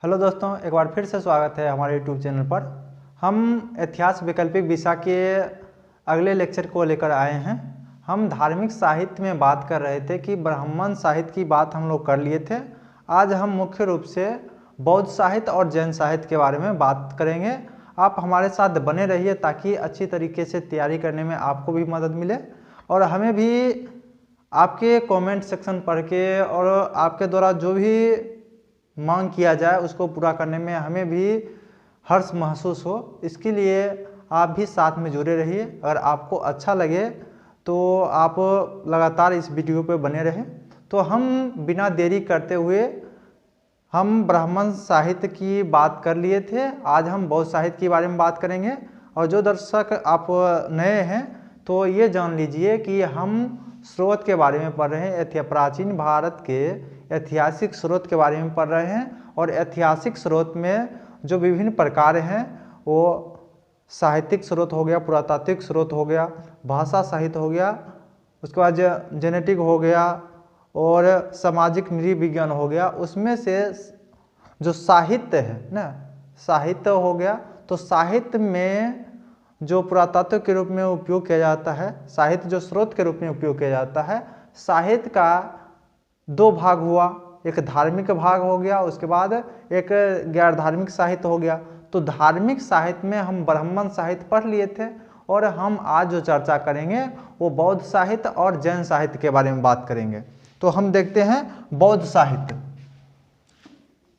Hello दोस्तों, एक बार फिर से स्वागत है हमारे यूट्यूब चैनल पर। हम इतिहास वैकल्पिक विषय के अगले लेक्चर को लेकर आए हैं। हम धार्मिक साहित्य में बात कर रहे थे कि ब्राह्मण साहित्य की बात हम लोग कर लिए थे। आज हम मुख्य रूप से बौद्ध साहित्य और जैन साहित्य के बारे में बात करेंगे। आप हमारे साथ बने रहिए ताकि अच्छी तरीके से तैयारी करने में आपको भी मदद मिले और हमें भी आपके कमेंट सेक्शन पढ़ के और आपके द्वारा जो भी मांग किया जाए उसको पूरा करने में हमें भी हर्ष महसूस हो। इसके लिए आप भी साथ में जुड़े रहिए। अगर आपको अच्छा लगे तो आप लगातार इस वीडियो पे बने रहें। तो हम बिना देरी करते हुए हम ब्राह्मण साहित्य की बात कर लिए थे। आज हम बौद्ध साहित्य के बारे में बात करेंगे। और जो दर्शक आप नए हैं तो ये जान लीजिए कि हम स्रोत के बारे में पढ़ रहे हैं। प्राचीन भारत के ऐतिहासिक स्रोत के बारे में पढ़ रहे हैं। और ऐतिहासिक स्रोत में जो विभिन्न प्रकार हैं वो साहित्यिक स्रोत हो गया, पुरातात्विक स्रोत हो गया, भाषा साहित्य हो गया, उसके बाद जेनेटिक हो गया और सामाजिक नृविज्ञान हो गया। उसमें से जो साहित्य है ना, साहित्य हो गया। तो साहित्य में जो पुरातत्व के रूप में उपयोग किया जाता है, साहित्य जो स्रोत के रूप में उपयोग किया जाता है, साहित्य का दो भाग हुआ। एक धार्मिक भाग हो गया, उसके बाद एक गैर धार्मिक साहित्य हो गया। तो धार्मिक साहित्य में हम ब्राह्मण साहित्य पढ़ लिए थे और हम आज जो चर्चा करेंगे वो बौद्ध साहित्य और जैन साहित्य के बारे में बात करेंगे। तो हम देखते हैं बौद्ध साहित्य।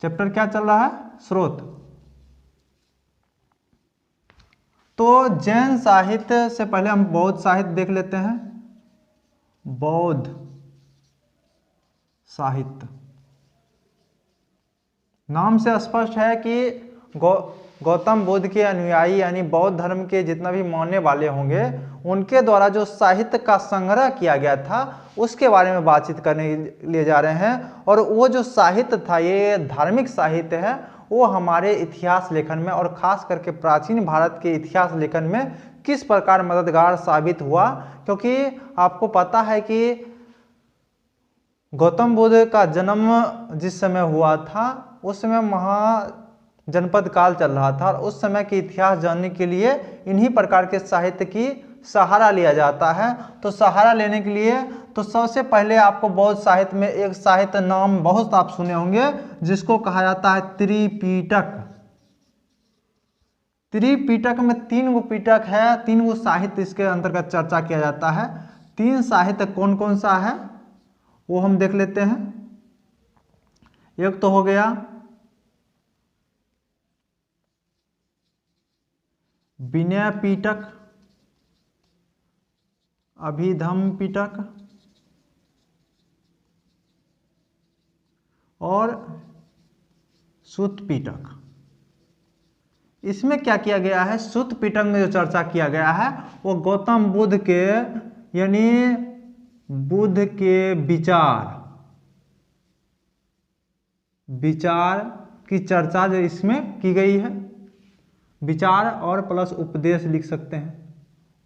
चैप्टर क्या चल रहा है? स्रोत। तो जैन साहित्य से पहले हम बौद्ध साहित्य देख लेते हैं। बौद्ध साहित्य नाम से स्पष्ट है कि गौतम बुद्ध के अनुयायी यानी बौद्ध धर्म के जितना भी मानने वाले होंगे उनके द्वारा जो साहित्य का संग्रह किया गया था उसके बारे में बातचीत करने लिए जा रहे हैं। और वो जो साहित्य था, ये धार्मिक साहित्य है, वो हमारे इतिहास लेखन में और खास करके प्राचीन भारत के इतिहास लेखन में किस प्रकार मददगार साबित हुआ। क्योंकि आपको पता है कि गौतम बुद्ध का जन्म जिस समय हुआ था उस समय महाजनपद काल चल रहा था और उस समय के इतिहास जानने के लिए इन्हीं प्रकार के साहित्य की सहारा लिया जाता है। तो सहारा लेने के लिए तो सबसे पहले आपको बौद्ध साहित्य में एक साहित्य नाम बहुत आप सुने होंगे जिसको कहा जाता है त्रिपिटक। त्रिपिटक में 3 गो पिटक है, 3 गो साहित्य इसके अंतर्गत चर्चा किया जाता है। 3 साहित्य कौन कौन सा है वो हम देख लेते हैं। एक तो हो गया विनय पिटक, अभिधम्म पिटक और सूत पिटक। इसमें क्या किया गया है? सूत पिटक में जो चर्चा किया गया है वो गौतम बुद्ध के यानी बुद्ध के विचार की चर्चा जो इसमें की गई है। विचार और प्लस उपदेश लिख सकते हैं,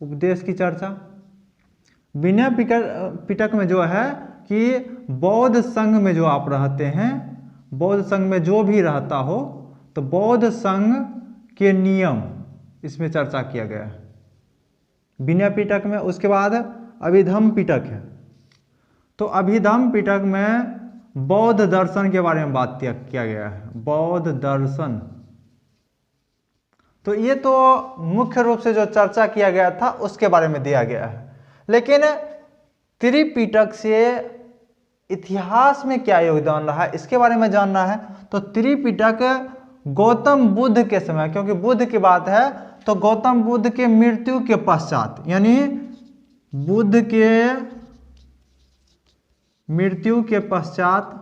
उपदेश की चर्चा। विनय पिटक में जो है कि बौद्ध संघ में जो आप रहते हैं, बौद्ध संघ में जो भी रहता हो तो बौद्ध संघ के नियम इसमें चर्चा किया गया है विनय पिटक में। उसके बाद अभिधम्म पिटक है। तो अभिधम्म पिटक में बौद्ध दर्शन के बारे में बात किया गया है, बौद्ध दर्शन। तो ये तो मुख्य रूप से जो चर्चा किया गया था उसके बारे में दिया गया है। लेकिन त्रिपिटक से इतिहास में क्या योगदान रहा है इसके बारे में जानना है। तो त्रिपिटक गौतम बुद्ध के समय, क्योंकि बुद्ध की बात है तो गौतम बुद्ध के मृत्यु के पश्चात यानी बुद्ध के मृत्यु के पश्चात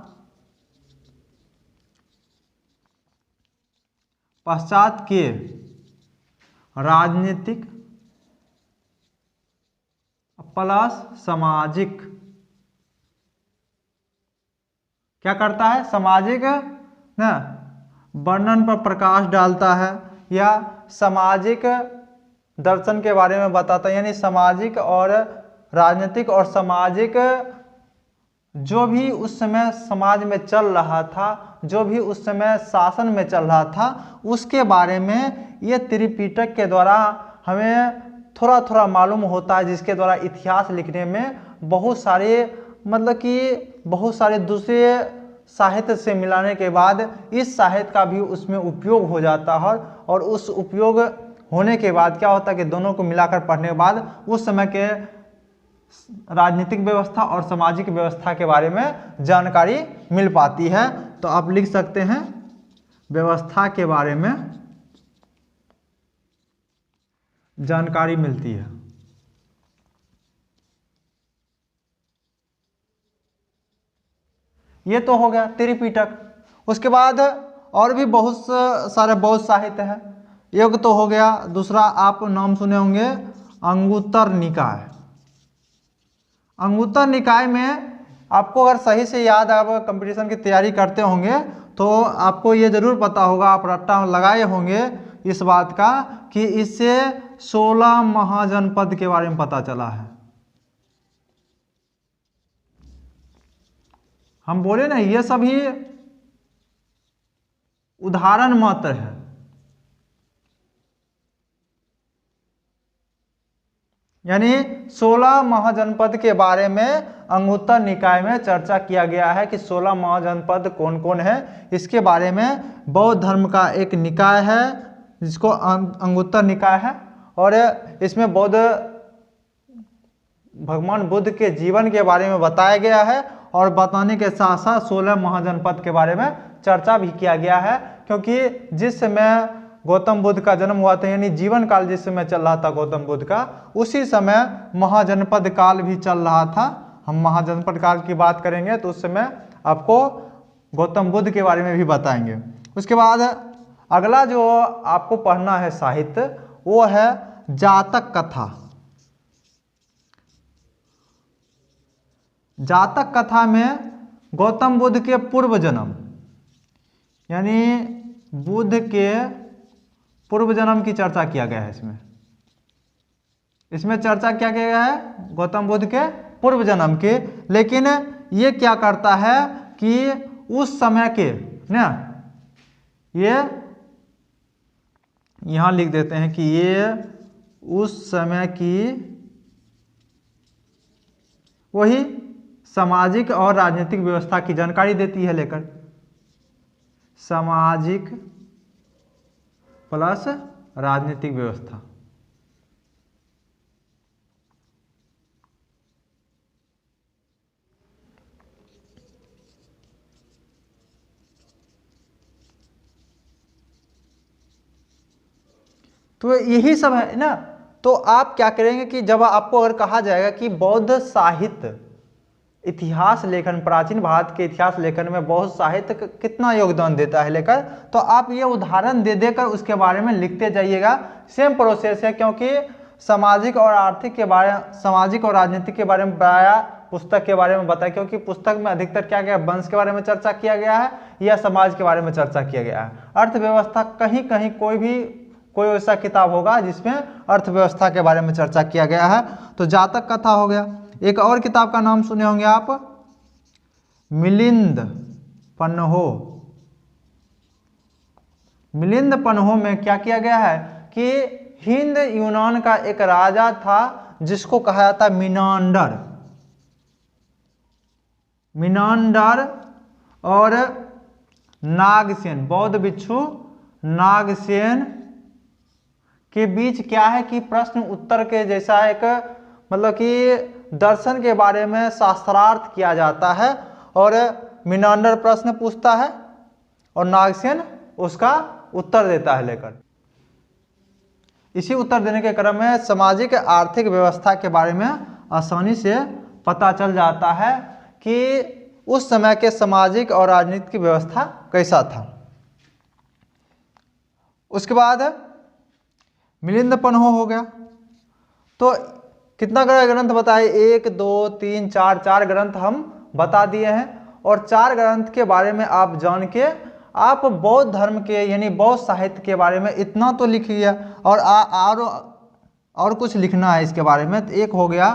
के राजनीतिक प्लस सामाजिक क्या करता है? सामाजिक ना वर्णन पर प्रकाश डालता है या सामाजिक दर्शन के बारे में बताता है। यानी सामाजिक और राजनीतिक और सामाजिक जो भी उस समय समाज में चल रहा था, जो भी उस समय शासन में चल रहा था, उसके बारे में ये त्रिपिटक के द्वारा हमें थोड़ा थोड़ा मालूम होता है, जिसके द्वारा इतिहास लिखने में बहुत सारे मतलब कि बहुत सारे दूसरे साहित्य से मिलाने के बाद इस साहित्य का भी उसमें उपयोग हो जाता है। और उस उपयोग होने के बाद क्या होता है कि दोनों को मिलाकर पढ़ने के बाद उस समय के राजनीतिक व्यवस्था और सामाजिक व्यवस्था के बारे में जानकारी मिल पाती है। तो आप लिख सकते हैं व्यवस्था के बारे में जानकारी मिलती है। ये तो हो गया त्रिपिटक। उसके बाद और भी बहुत सारे बौद्ध साहित्य है। एक तो हो गया, दूसरा आप नाम सुने होंगे अंगुत्तर निकाय। अंगुत्तर निकाय में आपको अगर सही से याद, आप कंपटीशन की तैयारी करते होंगे तो आपको ये जरूर पता होगा, आप रट्टा लगाए होंगे इस बात का कि इससे 16 महाजनपद के बारे में पता चला है। हम बोले ना ये सभी उदाहरण मात्र है। यानी 16 महाजनपद के बारे में अंगुत्तर निकाय में चर्चा किया गया है कि 16 महाजनपद कौन कौन है। इसके बारे में बौद्ध धर्म का एक निकाय है जिसको अंगुत्तर निकाय है, और इसमें बौद्ध भगवान बुद्ध के जीवन के बारे में बताया गया है, और बताने के साथ साथ 16 महाजनपद के बारे में चर्चा भी किया गया है। क्योंकि जिस समय गौतम बुद्ध का जन्म हुआ था, यानी जीवन काल जिस समय चल रहा था गौतम बुद्ध का, उसी समय महाजनपद काल भी चल रहा था। हम महाजनपद काल की बात करेंगे तो उस समय आपको गौतम बुद्ध के बारे में भी बताएंगे। उसके बाद अगला जो आपको पढ़ना है साहित्य वो है जातक कथा। जातक कथा में गौतम बुद्ध के पूर्व जन्म, यानी बुद्ध के पूर्व जन्म की चर्चा किया गया है। इसमें चर्चा क्या किया गया है गौतम बुद्ध के पूर्व जन्म के। लेकिन ये क्या करता है कि उस समय के ना, ये यहां लिख देते हैं कि ये उस समय की वही सामाजिक और राजनीतिक व्यवस्था की जानकारी देती है लेकर। सामाजिक प्लस राजनीतिक व्यवस्था। तो यही सब है ना। तो आप क्या करेंगे कि जब आपको अगर कहा जाएगा कि बौद्ध साहित्य इतिहास लेखन, प्राचीन भारत के इतिहास लेखन में बौद्ध साहित्य कितना योगदान देता है लेकर, तो आप ये उदाहरण दे देकर उसके बारे में लिखते जाइएगा। सेम प्रोसेस है, क्योंकि सामाजिक और आर्थिक के बारे, सामाजिक और राजनीतिक के बारे में बताया, पुस्तक के बारे में बताया। क्योंकि पुस्तक में अधिकतर क्या गया, वंश के बारे में चर्चा किया गया है या समाज के बारे में चर्चा किया गया है। अर्थव्यवस्था कहीं कहीं कोई ऐसा किताब होगा जिसमें अर्थव्यवस्था के बारे में चर्चा किया गया है। तो जातक कथा हो गया। एक और किताब का नाम सुने होंगे आप, मिलिंद पन्हो। मिलिंद पन्हो में क्या किया गया है कि हिंद यूनान का एक राजा था जिसको कहा जाता है मिनांडर। मिनांडर और नागसेन, बौद्ध भिक्षु नागसेन के बीच क्या है कि प्रश्न उत्तर के जैसा एक मतलब कि दर्शन के बारे में शास्त्रार्थ किया जाता है। और मिनांडर प्रश्न पूछता है और नागसेन उसका उत्तर देता है लेकर। इसी उत्तर देने के क्रम में सामाजिक आर्थिक व्यवस्था के बारे में आसानी से पता चल जाता है कि उस समय के सामाजिक और राजनीतिक व्यवस्था कैसा था। उसके बाद मिलिंद पन्हो हो गया। तो कितना ग्रंथ बताए, 1 2 3 4, 4 ग्रंथ हम बता दिए हैं। और 4 ग्रंथ के बारे में आप जान के आप बौद्ध धर्म के यानी बौद्ध साहित्य के बारे में इतना तो लिख लिया, और कुछ लिखना है इसके बारे में। तो एक हो गया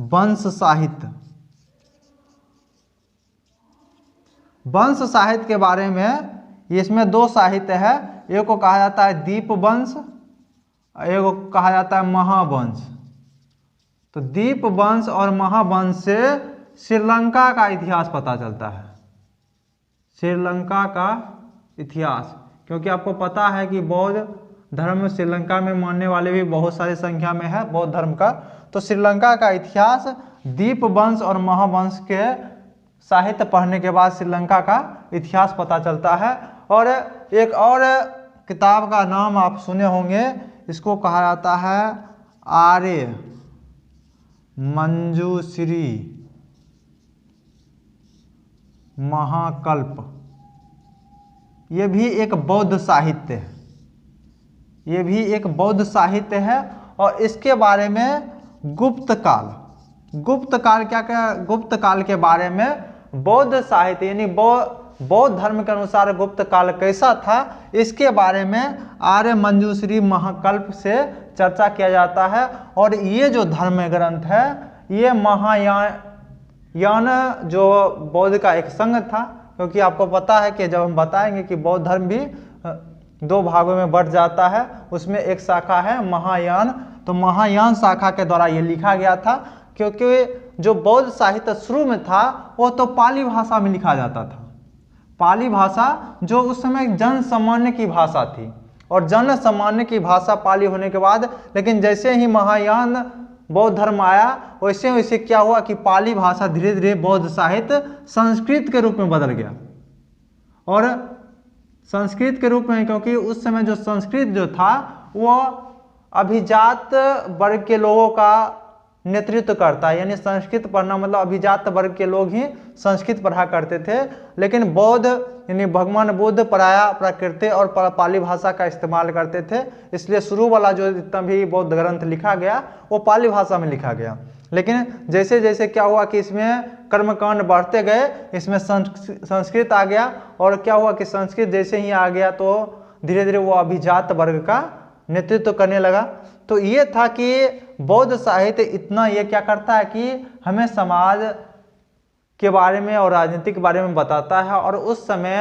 वंश साहित्य। वंश साहित्य के बारे में इसमें दो साहित्य है, एक को कहा जाता है दीप वंश, एक को कहा जाता है महावंश। तो दीप वंश और महावंश से श्रीलंका का इतिहास पता चलता है, श्रीलंका का इतिहास, क्योंकि आपको पता है कि बौद्ध धर्म श्रीलंका में मानने वाले भी बहुत सारी संख्या में है बौद्ध धर्म का। तो श्रीलंका का इतिहास दीप वंश और महावंश के साहित्य पढ़ने के बाद श्रीलंका का इतिहास पता चलता है। और एक और किताब का नाम आप सुने होंगे, इसको कहा जाता है आर्य मंजूश्री महाकल्प। ये भी एक बौद्ध साहित्य है, ये भी एक बौद्ध साहित्य है। और इसके बारे में गुप्त काल गुप्त काल के बारे में बौद्ध साहित्य यानी बौद्ध धर्म के अनुसार गुप्त काल कैसा था, इसके बारे में आर्य मंजूश्री महाकल्प से चर्चा किया जाता है। और ये जो धर्म ग्रंथ है, ये महायान जो बौद्ध का एक संघ था, क्योंकि आपको पता है कि जब हम बताएंगे कि बौद्ध धर्म भी दो भागों में बढ़ जाता है, उसमें एक शाखा है महायान। तो महायान शाखा के द्वारा ये लिखा गया था, क्योंकि जो बौद्ध साहित्य शुरू में था वो तो पाली भाषा में लिखा जाता था। पाली भाषा जो उस समय जन सामान्य की भाषा थी, और जन सामान्य की भाषा पाली होने के बाद, लेकिन जैसे ही महायान बौद्ध धर्म आया वैसे वैसे क्या हुआ कि पाली भाषा धीरे धीरे बौद्ध साहित्य संस्कृत के रूप में बदल गया। और संस्कृत के रूप में, क्योंकि उस समय जो संस्कृत जो था वो अभिजात वर्ग के लोगों का नेतृत्व करता है, यानी संस्कृत पढ़ना मतलब अभिजात वर्ग के लोग ही संस्कृत पढ़ा करते थे। लेकिन बौद्ध यानी भगवान बुद्ध पराया प्राकृत और पाली भाषा का इस्तेमाल करते थे, इसलिए शुरू वाला जो जितना भी बौद्ध ग्रंथ लिखा गया वो पाली भाषा में लिखा गया। लेकिन जैसे जैसे क्या हुआ कि इसमें कर्मकांड बढ़ते गए, इसमें संस्कृत आ गया, और क्या हुआ कि संस्कृत जैसे ही आ गया तो धीरे धीरे वो अभिजात वर्ग का नेतृत्व करने लगा। तो ये था कि बौद्ध साहित्य इतना ये क्या करता है कि हमें समाज के बारे में और राजनीति के बारे में बताता है, और उस समय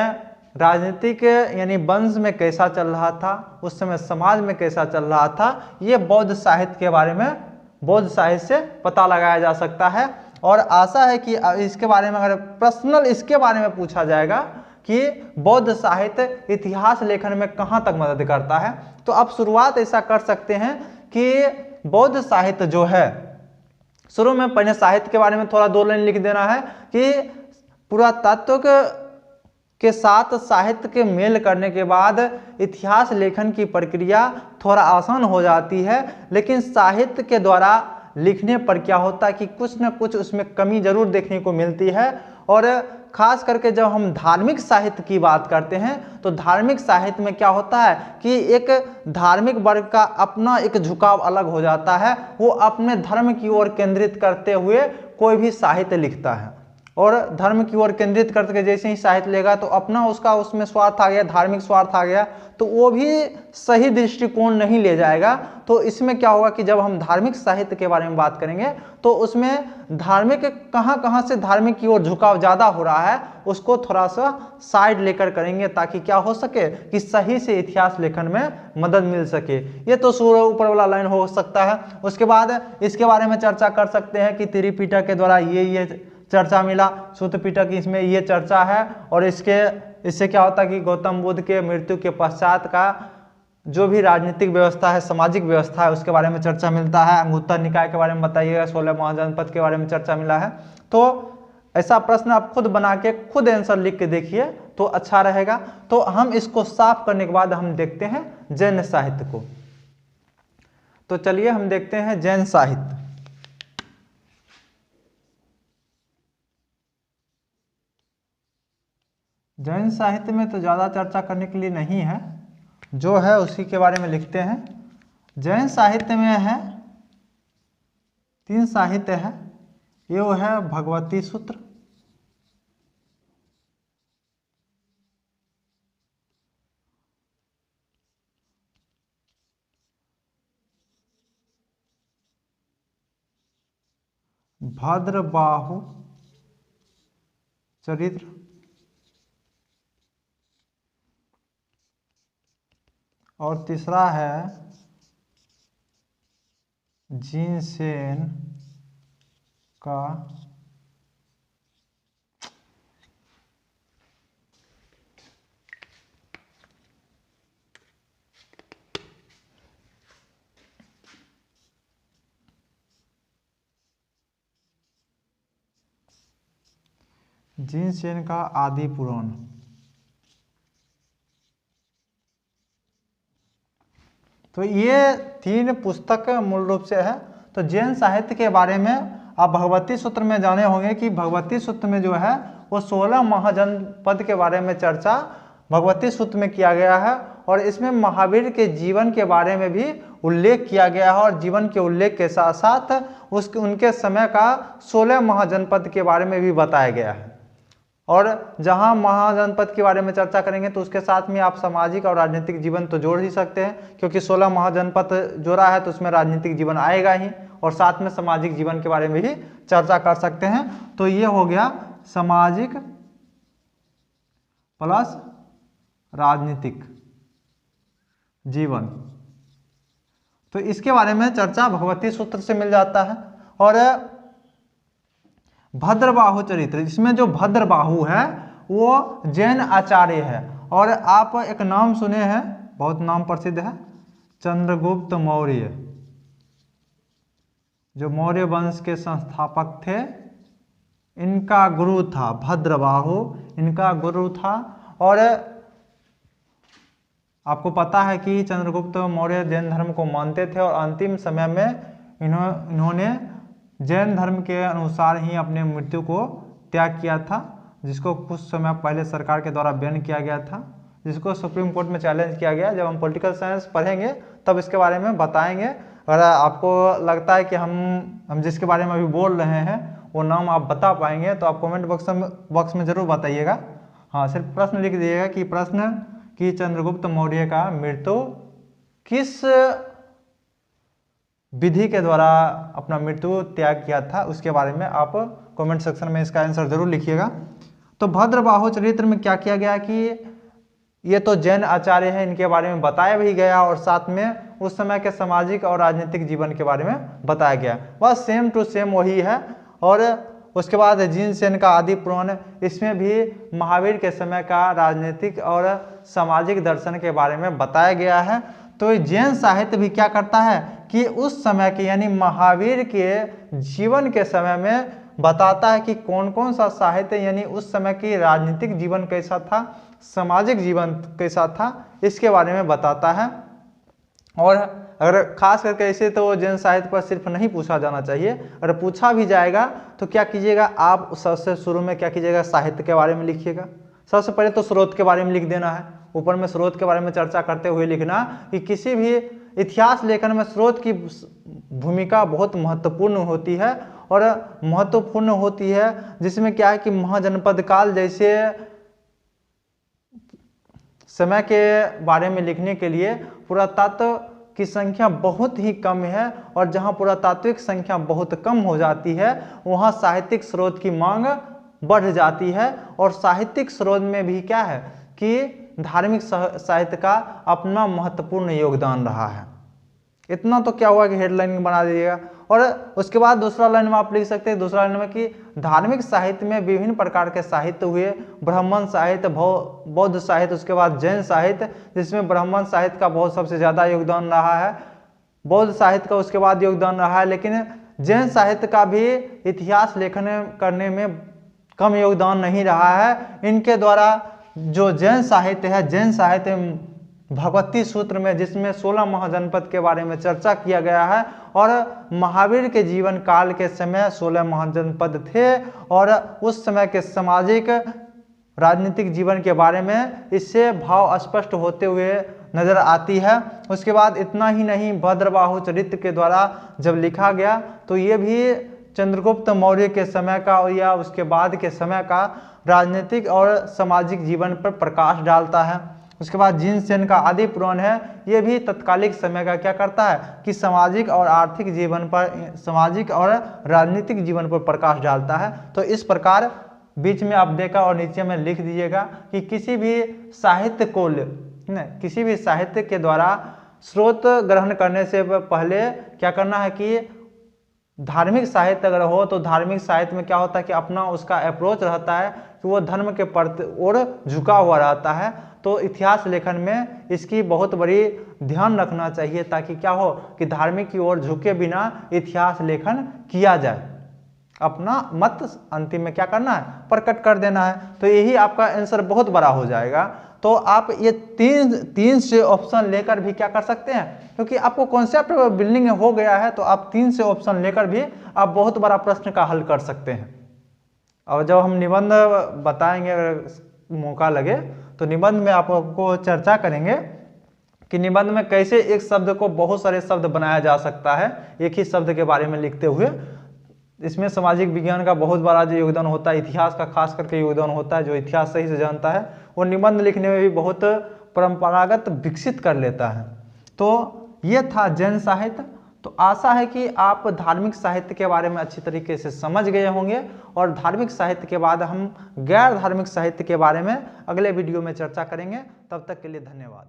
राजनीतिक यानी वंश में कैसा चल रहा था, उस समय समाज में कैसा चल रहा था, ये बौद्ध साहित्य के बारे में बौद्ध साहित्य से पता लगाया जा सकता है। और आशा है कि इसके बारे में अगर पर्सनल इसके बारे में पूछा जाएगा कि बौद्ध साहित्य इतिहास लेखन में कहाँ तक मदद करता है, तो आप शुरुआत ऐसा कर सकते हैं कि बौद्ध साहित्य जो है, शुरू में पहले साहित्य के बारे में थोड़ा 2 लाइन लिख देना है कि पुरातत्व के साथ साहित्य के मेल करने के बाद इतिहास लेखन की प्रक्रिया थोड़ा आसान हो जाती है। लेकिन साहित्य के द्वारा लिखने पर क्या होता है कि कुछ न कुछ उसमें कमी जरूर देखने को मिलती है। और खास करके जब हम धार्मिक साहित्य की बात करते हैं तो धार्मिक साहित्य में क्या होता है कि एक धार्मिक वर्ग का अपना एक झुकाव अलग हो जाता है, वो अपने धर्म की ओर केंद्रित करते हुए कोई भी साहित्य लिखता है। और धर्म की ओर केंद्रित करके जैसे ही साहित्य लेगा तो अपना उसका उसमें स्वार्थ आ गया, धार्मिक स्वार्थ आ गया, तो वो भी सही दृष्टिकोण नहीं ले जाएगा। तो इसमें क्या होगा कि जब हम धार्मिक साहित्य के बारे में बात करेंगे तो उसमें धार्मिक कहाँ से धार्मिक की ओर झुकाव ज़्यादा हो रहा है उसको थोड़ा सा साइड लेकर करेंगे, ताकि क्या हो सके कि सही से इतिहास लेखन में मदद मिल सके। ये तो ऊपर वाला लाइन हो सकता है। उसके बाद इसके बारे में चर्चा कर सकते हैं कि त्रिपिटक के द्वारा ये चर्चा मिला, सूत्र पिटक इसमें ये चर्चा है। और इससे क्या होता है कि गौतम बुद्ध के मृत्यु के पश्चात का जो भी राजनीतिक व्यवस्था है, सामाजिक व्यवस्था है, उसके बारे में चर्चा मिलता है। अंगुत्तर निकाय के बारे में बताइएगा, 16 महाजनपद के बारे में चर्चा मिला है। तो ऐसा प्रश्न आप खुद बना के खुद आंसर लिख के देखिए तो अच्छा रहेगा। तो हम इसको साफ करने के बाद हम देखते हैं जैन साहित्य को। तो चलिए हम देखते हैं जैन साहित्य। जैन साहित्य में तो ज़्यादा चर्चा करने के लिए नहीं है, जो है उसी के बारे में लिखते हैं। जैन साहित्य में है 3 साहित्य है। ये वो है भगवती सूत्र, भद्रबाहु चरित्र, और तीसरा है जीनसेन का जीनसेन का आदि पुराण। तो ये 3 पुस्तक मूल रूप से है। तो जैन साहित्य के बारे में आप भगवती सूत्र में जाने होंगे कि भगवती सूत्र में जो है वो 16 महाजनपद के बारे में चर्चा भगवती सूत्र में किया गया है, और इसमें महावीर के जीवन के बारे में भी उल्लेख किया गया है, और जीवन के उल्लेख के साथ साथ उनके समय का 16 महाजनपद के बारे में भी बताया गया है। और जहां महाजनपद के बारे में चर्चा करेंगे तो उसके साथ में आप सामाजिक और राजनीतिक जीवन तो जोड़ ही सकते हैं, क्योंकि 16 महाजनपद जोड़ा है तो उसमें राजनीतिक जीवन आएगा ही, और साथ में सामाजिक जीवन के बारे में भी चर्चा कर सकते हैं। तो ये हो गया सामाजिक प्लस राजनीतिक जीवन। तो इसके बारे में चर्चा भगवती सूत्र से मिल जाता है। और भद्रबाहु चरित्र, इसमें जो भद्रबाहु है वो जैन आचार्य है, और आप एक नाम सुने हैं, बहुत नाम प्रसिद्ध है, चंद्रगुप्त मौर्य, जो मौर्य वंश के संस्थापक थे। इनका गुरु था भद्रबाहु, इनका गुरु था। और आपको पता है कि चंद्रगुप्त मौर्य जैन धर्म को मानते थे, और अंतिम समय में इन्होंने जैन धर्म के अनुसार ही अपने मृत्यु को त्याग किया था, जिसको कुछ समय पहले सरकार के द्वारा बैन किया गया था, जिसको सुप्रीम कोर्ट में चैलेंज किया गया। जब हम पॉलिटिकल साइंस पढ़ेंगे तब इसके बारे में बताएंगे। अगर आपको लगता है कि हम जिसके बारे में अभी बोल रहे हैं वो नाम आप बता पाएंगे तो आप कमेंट बॉक्स में जरूर बताइएगा। हाँ, सिर्फ प्रश्न लिख दीजिएगा कि प्रश्न कि चंद्रगुप्त मौर्य का मृत्यु किस विधि के द्वारा अपना मृत्यु त्याग किया था, उसके बारे में आप कमेंट सेक्शन में इसका आंसर जरूर लिखिएगा। तो भद्रबाहु चरित्र में क्या किया गया कि ये तो जैन आचार्य हैं, इनके बारे में बताया भी गया, और साथ में उस समय के सामाजिक और राजनीतिक जीवन के बारे में बताया गया। बस सेम टू सेम वही है। और उसके बाद जीनसेन का आदि पुराण, इसमें भी महावीर के समय का राजनीतिक और सामाजिक दर्शन के बारे में बताया गया है। तो जैन साहित्य भी क्या करता है कि उस समय के यानी महावीर के जीवन के समय में बताता है कि कौन कौन सा साहित्य यानी उस समय की राजनीतिक जीवन कैसा था, सामाजिक जीवन कैसा था, इसके बारे में बताता है। और अगर खास करके ऐसे तो जैन साहित्य पर सिर्फ नहीं पूछा जाना चाहिए, अगर पूछा भी जाएगा तो क्या कीजिएगा, आप सबसे शुरू में क्या कीजिएगा, साहित्य के बारे में लिखिएगा। सबसे पहले तो स्रोत के बारे में लिख देना है, ऊपर में स्रोत के बारे में चर्चा करते हुए लिखना कि किसी भी इतिहास लेखन में स्रोत की भूमिका बहुत महत्वपूर्ण होती है, और महत्वपूर्ण होती है जिसमें क्या है कि महाजनपद काल जैसे समय के बारे में लिखने के लिए पुरातत्व की संख्या बहुत ही कम है, और जहां पुरातात्विक संख्या बहुत कम हो जाती है वहां साहित्यिक स्रोत की मांग बढ़ जाती है। और साहित्यिक स्रोत में भी क्या है कि धार्मिक साहित्य का अपना महत्वपूर्ण योगदान रहा है। इतना तो क्या हुआ कि हेडलाइन बना दीजिएगा। और उसके बाद दूसरा लाइन में आप लिख सकते हैं, दूसरा लाइन में कि धार्मिक साहित्य में विभिन्न प्रकार के साहित्य हुए, ब्राह्मण साहित्य, बौद्ध साहित्य, उसके बाद जैन साहित्य, जिसमें ब्राह्मण साहित्य का बहुत सबसे ज़्यादा योगदान रहा है, बौद्ध साहित्य का उसके बाद योगदान रहा है, लेकिन जैन साहित्य का भी इतिहास लेखन करने में कम योगदान नहीं रहा है। इनके द्वारा जो जैन साहित्य है, जैन साहित्य भगवती सूत्र में जिसमें 16 महाजनपद के बारे में चर्चा किया गया है, और महावीर के जीवन काल के समय 16 महाजनपद थे, और उस समय के सामाजिक राजनीतिक जीवन के बारे में इससे भाव स्पष्ट होते हुए नजर आती है। उसके बाद इतना ही नहीं, भद्रबाहु चरित्र के द्वारा जब लिखा गया तो ये भी चंद्रगुप्त मौर्य के समय का या उसके बाद के समय का राजनीतिक और सामाजिक जीवन पर प्रकाश डालता है। उसके बाद जीनसेन का आदि पुराण है, ये भी तत्कालिक समय का क्या करता है कि सामाजिक और आर्थिक जीवन पर, सामाजिक और राजनीतिक जीवन पर प्रकाश डालता है। तो इस प्रकार बीच में आप देखा और नीचे में लिख दीजिएगा कि किसी भी साहित्य को किसी भी साहित्य के द्वारा स्रोत ग्रहण करने से पहले क्या करना है कि धार्मिक साहित्य अगर हो तो धार्मिक साहित्य में क्या होता है कि अपना उसका अप्रोच रहता है कि वो धर्म के प्रति ओर झुका हुआ रहता है। तो इतिहास लेखन में इसकी बहुत बड़ी ध्यान रखना चाहिए ताकि क्या हो कि धार्मिक की ओर झुके बिना इतिहास लेखन किया जाए। अपना मत अंतिम में क्या करना है, प्रकट कर देना है। तो यही आपका आंसर बहुत बड़ा हो जाएगा। तो आप ये तीन से ऑप्शन लेकर भी क्या कर सकते हैं, क्योंकि आपको कॉन्सेप्ट बिल्डिंग हो गया है तो आप 3 से ऑप्शन लेकर भी आप बहुत बड़ा प्रश्न का हल कर सकते हैं। और जब हम निबंध बताएंगे अगर मौका लगे तो निबंध में आपको चर्चा करेंगे कि निबंध में कैसे एक शब्द को बहुत सारे शब्द बनाया जा सकता है एक ही शब्द के बारे में लिखते हुए। इसमें सामाजिक विज्ञान का बहुत बड़ा जो योगदान होता है, इतिहास का खास करके योगदान होता है। जो इतिहास सही से जानता है वो निबंध लिखने में भी बहुत परंपरागत विकसित कर लेता है। तो ये था जैन साहित्य। तो आशा है कि आप धार्मिक साहित्य के बारे में अच्छी तरीके से समझ गए होंगे और धार्मिक साहित्य के बाद हम गैर धार्मिक साहित्य के बारे में अगले वीडियो में चर्चा करेंगे। तब तक के लिए धन्यवाद।